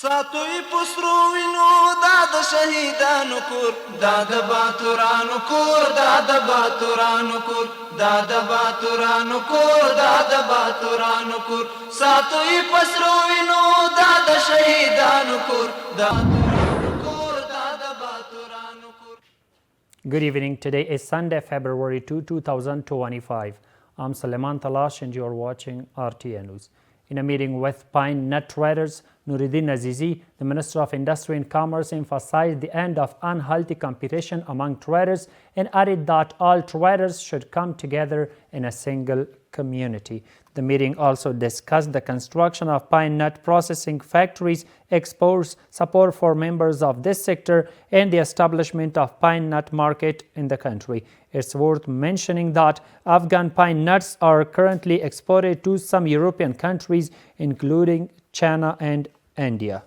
ساتوی پسرو وینو دا د شهیدانو کور دا د باتورانو کور دا د باتورانو کور دا د باتورانو کور دا د باتورانو کور ساتوی پسرو وینو دا د شهیدانو کور دا Good evening. Today is Sunday, February 2, 2025. I'm Suleiman Talash and you're watching RTA News. In a meeting with pine nut traders, Nuruddin Azizi, the Minister of Industry and Commerce, emphasized the end of unhealthy competition among traders and added that all traders should come together in a single community. The meeting also discussed the construction of pine nut processing factories, exports, support for members of this sector, and the establishment of pine nut market in the country. It's worth mentioning that Afghan pine nuts are currently exported to some European countries, including China and India.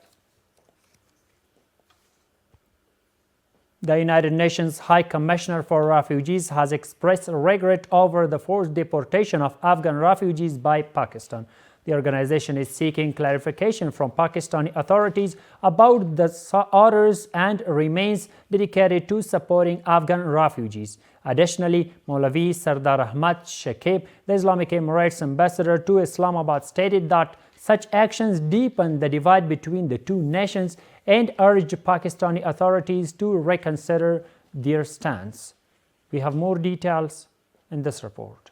The United Nations High Commissioner for Refugees has expressed regret over the forced deportation of Afghan refugees by Pakistan. The organization is seeking clarification from Pakistani authorities about the orders and remains dedicated to supporting Afghan refugees. Additionally, Maulavi Sardar Ahmad Shakib, the Islamic Emirates ambassador to Islamabad, stated that such actions deepen the divide between the two nations and urged Pakistani authorities to reconsider their stance. We have more details in this report.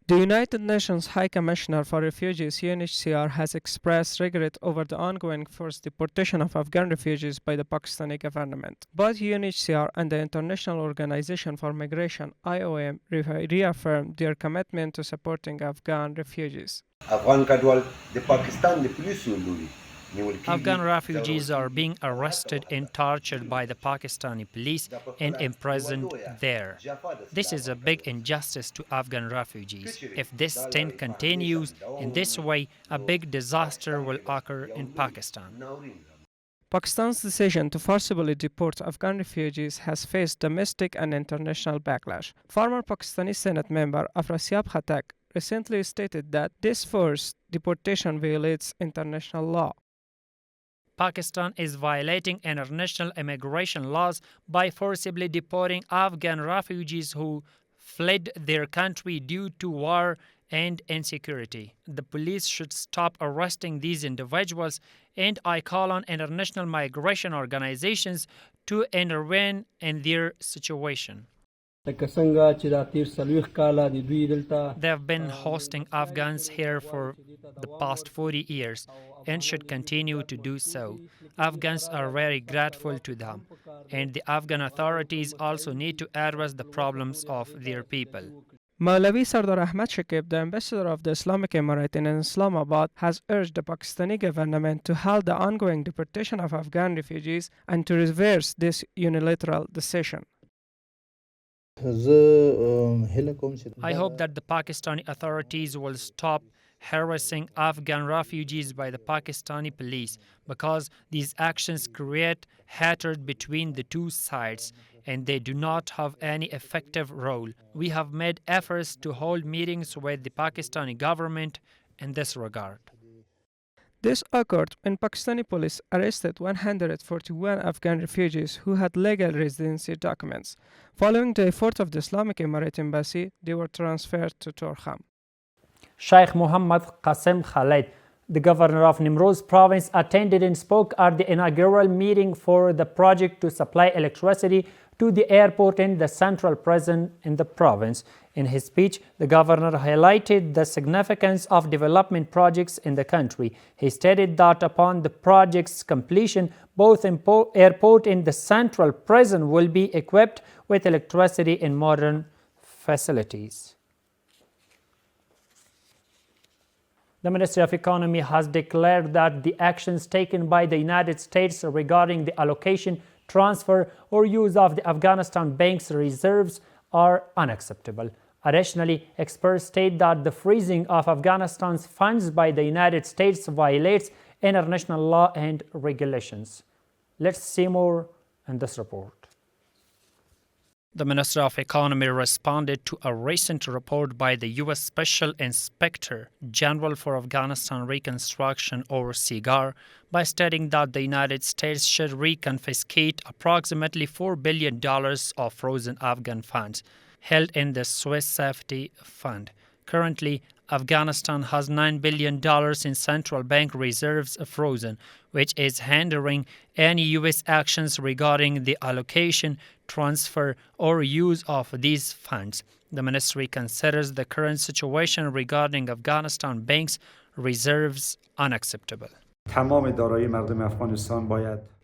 The United Nations High Commissioner for Refugees (UNHCR) has expressed regret over the ongoing forced deportation of Afghan refugees by the Pakistani government. Both UNHCR and the International Organization for Migration (IOM) reaffirmed their commitment to supporting Afghan refugees. Afghan refugees are being arrested and tortured by the Pakistani police and imprisoned there. This is a big injustice to Afghan refugees. If this trend continues in this way, a big disaster will occur in Pakistan. Pakistan's decision to forcibly deport Afghan refugees has faced domestic and international backlash. Former Pakistani Senate member Afrasiab Khattak recently stated that this forced deportation violates international law. Pakistan is violating international immigration laws by forcibly deporting Afghan refugees who fled their country due to war and insecurity. The police should stop arresting these individuals, and I call on international migration organizations to intervene in their situation. They have been hosting Afghans here for the past 40 years and should continue to do so. Afghans are very grateful to them, and the Afghan authorities also need to address the problems of their people. Maulavi Sardar Ahmad Shakib, the ambassador of the Islamic Emirate in Islamabad, has urged the Pakistani government to halt the ongoing deportation of Afghan refugees and to reverse this unilateral decision. I hope that the Pakistani authorities will stop harassing Afghan refugees by the Pakistani police, because these actions create hatred between the two sides and they do not have any effective role. We have made efforts to hold meetings with the Pakistani government in this regard. This occurred when Pakistani police arrested 141 Afghan refugees who had legal residency documents. Following the effort of the Islamic Emirate Embassy, they were transferred to Torkham. Sheikh Muhammad Qasim Khalid, the governor of Nimroz province, attended and spoke at the inaugural meeting for the project to supply electricity to the airport and the central prison in the province. In his speech, the governor highlighted the significance of development projects in the country. He stated that upon the project's completion, both airport and the central prison will be equipped with electricity and modern facilities. The Ministry of Economy has declared that the actions taken by the United States regarding the allocation, transfer, or use of the Afghanistan bank's reserves are unacceptable. Additionally, experts state that the freezing of Afghanistan's funds by the United States violates international law and regulations. Let's see more in this report. The Minister of Economy responded to a recent report by the U.S. Special Inspector General for Afghanistan Reconstruction, or SIGAR, by stating that the United States should reconfiscate approximately $4 billion of frozen Afghan funds held in the Swiss Safety Fund. Currently, Afghanistan has $9 billion in central bank reserves frozen, which is hindering any U.S. actions regarding the allocation, transfer, or use of these funds. The ministry considers the current situation regarding Afghanistan banks' reserves unacceptable.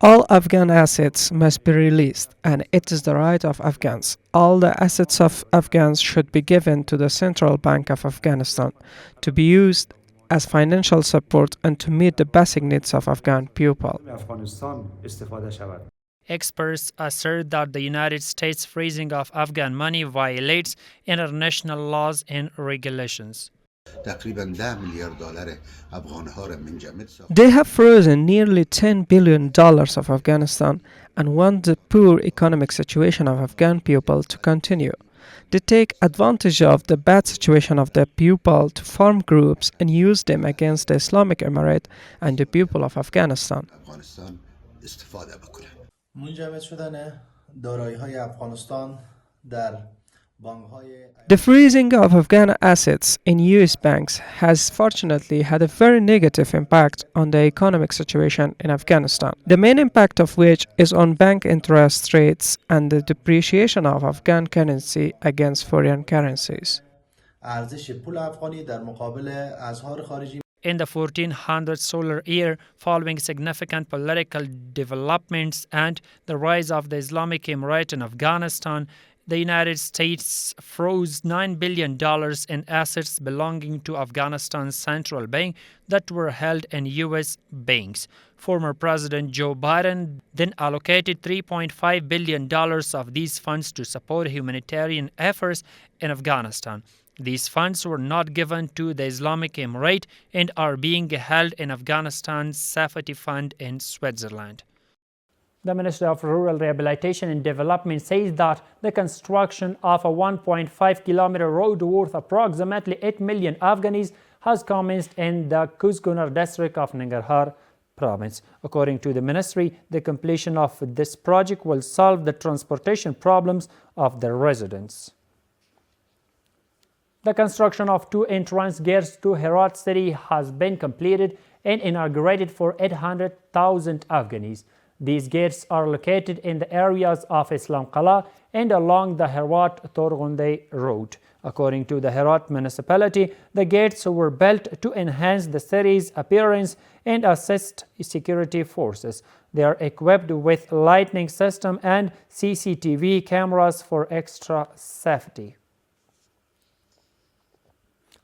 All Afghan assets must be released, and it is the right of Afghans. All the assets of Afghans should be given to the Central Bank of Afghanistan to be used as financial support and to meet the basic needs of Afghan people. Experts assert that the United States freezing of Afghan money violates international laws and regulations. They have frozen nearly $10 billion of Afghanistan and want the poor economic situation of Afghan people to continue. They take advantage of the bad situation of the people to form groups and use them against the Islamic Emirate and the people of Afghanistan. منجمد شدن دارایی‌های افغانستان در The freezing of Afghan assets in US banks has fortunately had a very negative impact on the economic situation in Afghanistan, the main impact of which is on bank interest rates and the depreciation of Afghan currency against foreign currencies. ارزش پول افغانی در مقابل ازهار خارجی In the 1400 solar year, following significant political developments and the rise of the Islamic Emirate in Afghanistan, the United States froze $9 billion in assets belonging to Afghanistan's central bank that were held in U.S. banks. Former President Joe Biden then allocated $3.5 billion of these funds to support humanitarian efforts in Afghanistan. These funds were not given to the Islamic Emirate and are being held in Afghanistan's Safety Fund in Switzerland. The Ministry of Rural Rehabilitation and Development says that the construction of a 1.5-kilometer road worth approximately 8 million Afghanis has commenced in the Kuzgunar district of Nangarhar province. According to the ministry, the completion of this project will solve the transportation problems of the residents. The construction of 2 entrance gates to Herat city has been completed and inaugurated for 800,000 Afghanis. These gates are located in the areas of Islam Qala and along the Herat-Torgunde road. According to the Herat municipality, the gates were built to enhance the city's appearance and assist security forces. They are equipped with lighting system and CCTV cameras for extra safety.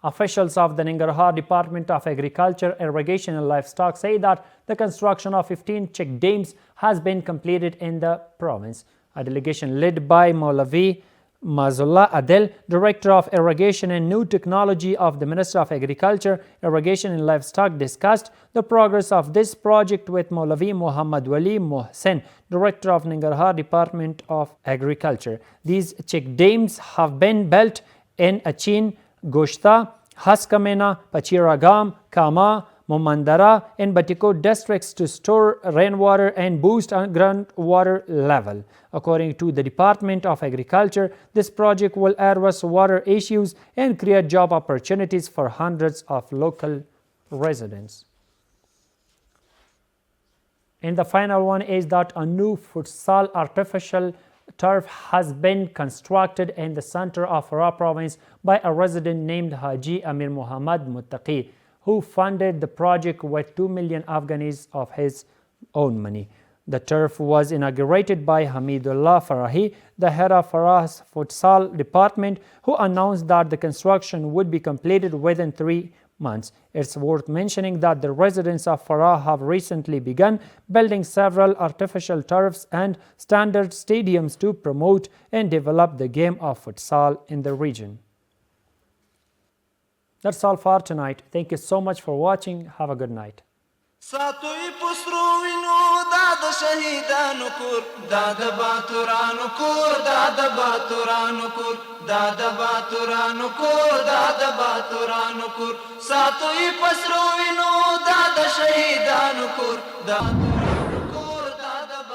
Officials of the Nangarhar Department of Agriculture, Irrigation and Livestock say that the construction of 15 check dams has been completed in the province. A delegation led by Maulavi Mazullah Adel, Director of Irrigation and New Technology of the Ministry of Agriculture, Irrigation and Livestock, discussed the progress of this project with Maulavi Muhammad Wali Mohsen, Director of Nangarhar Department of Agriculture. These check dams have been built in Achin, Goshta, Haskamena, Pachiragam, Kama, Momandara, and Batiko districts to store rainwater and boost groundwater level. According to the Department of Agriculture, this project will address water issues and create job opportunities for hundreds of local residents. And the final one is that a new futsal artificial turf has been constructed in the center of Farah province by a resident named Haji Amir Muhammad Muttaqi, who funded the project with 2 million Afghanis of his own money. The turf was inaugurated by Hamidullah Farahi, the head of Farah's futsal department, who announced that the construction would be completed within 3 months. It's worth mentioning that the residents of Farah have recently begun building several artificial turfs and standard stadiums to promote and develop the game of futsal in the region. That's all for tonight. Thank you so much for watching. Have a good night. ساتوی پسرو وینو دا د شهیدانو کور دا د باتورانو کور دا د باتورانو کور دا د باتورانو کور دا د باتورانو کور ساتوی پسرو وینو دا د شهیدانو کور دا